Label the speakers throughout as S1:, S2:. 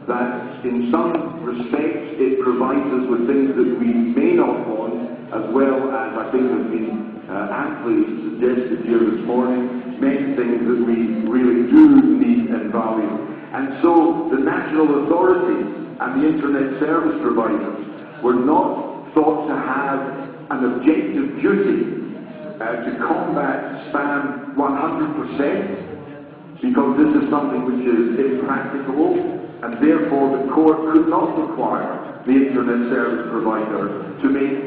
S1: that in some respects it provides us with things that we may not want, as well as I think has been amply suggested here this morning, many things that we really do need and value. And so the national authorities and the internet service providers were not thought to have an objective duty to combat spam 100%, because this is something which is impracticable, and therefore the court could not require the internet service provider to make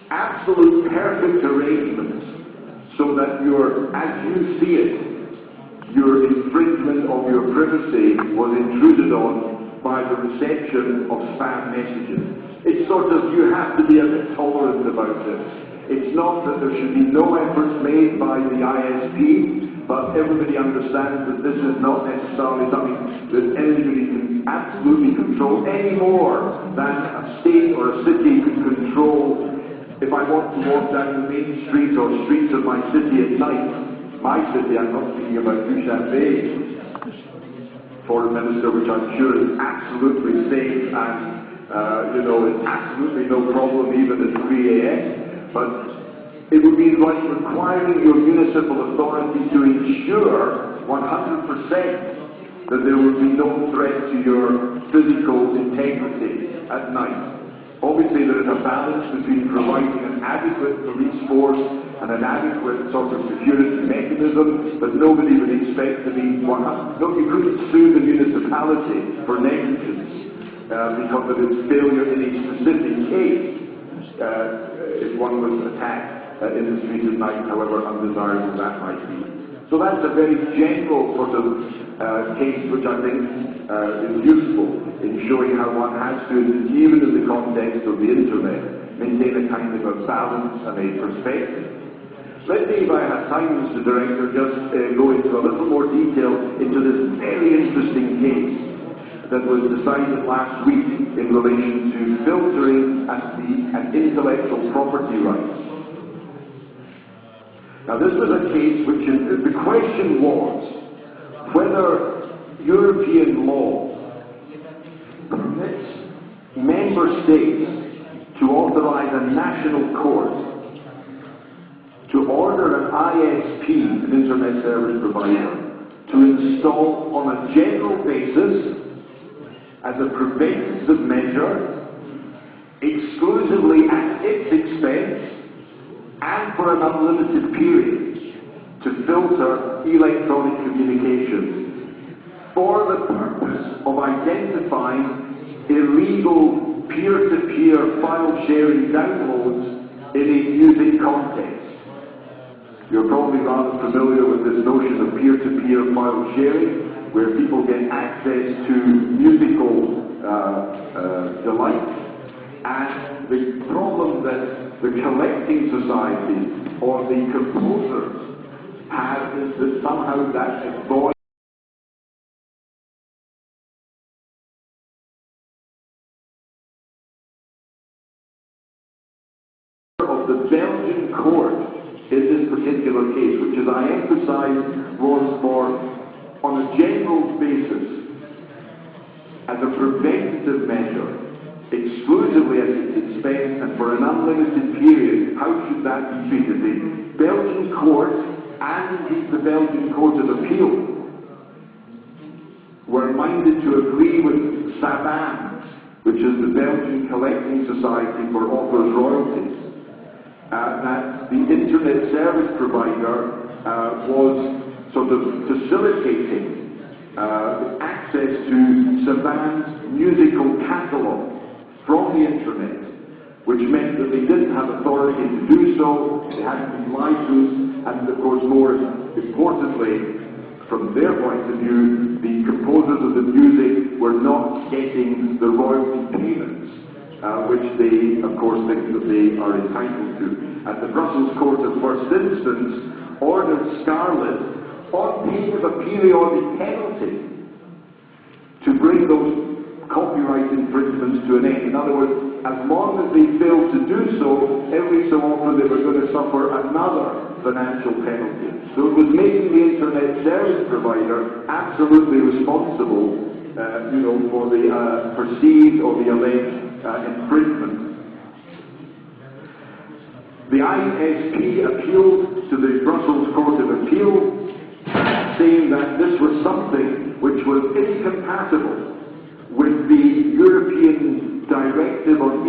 S1: absolute perfect arrangements so that as you see it, your infringement of your privacy was intruded on by the reception of spam messages. It's sort of, you have to be a bit tolerant about this. It's not that there should be no efforts made by the ISP, but everybody understands that this is not necessarily something that anybody can absolutely control any more than a state or a city can control. If I want to walk down the main street or streets of my city at night, my city, I'm not speaking about Dushanbे, foreign minister, which I'm sure is absolutely safe and it's absolutely no problem even at 3 a.m. But it would be like requiring your municipal authority to ensure 100% that there would be no threat to your physical integrity at night. Obviously there is a balance between providing an adequate police force and an adequate sort of security mechanism, but nobody would expect to be 100%. No, you couldn't sue the municipality for negligence because of its failure in a specific case. If one was attacked in the street at night, however undesirable that might be. So that's a very general sort of case which I think is useful in showing how one has to, even in the context of the internet, maintain a kind of a balance and a perspective. Let me, if I have time, Mr. Director, just go into a little more detail into this very interesting case that was decided last week in relation to filtering and intellectual property rights. Now this was a case which the question was whether European law permits member states to authorize a national court to order an ISP, an internet service provider, to install on a general basis as a preventative measure, exclusively at its expense and for an unlimited period, to filter electronic communications for the purpose of identifying illegal peer-to-peer file sharing downloads in a music context. You're probably rather familiar with this notion of peer-to-peer file sharing, where people get access to musical delights, and the problem that the collecting society or the composers have is that somehow that avoids of the Belgian court in this particular case, which, as I emphasized, was for on a general basis, as a preventative measure, exclusively at its expense and for an unlimited period. How should that be treated? The Belgian court and indeed the Belgian Court of Appeal were minded to agree with SABAM, which is the Belgian Collecting Society for Authors' Royalties, that the internet service provider was sort of facilitating access to SABAM's musical catalogue from the internet, which meant that they didn't have authority to do so, they had to be lied to, and of course more importantly, from their point of view, the composers of the music were not getting the royalty payments, which they of course think that they are entitled to. And the Brussels Court of First Instance ordered Scarlett on pain of a periodic penalty to bring those copyright infringements to an end. In other words, as long as they failed to do so, every so often they were going to suffer another financial penalty. So it was making the internet service provider absolutely responsible for the perceived or the alleged infringement. The ISP appealed to the Brussels Court of Appeal, saying that this was something which was incompatible with the European Directive on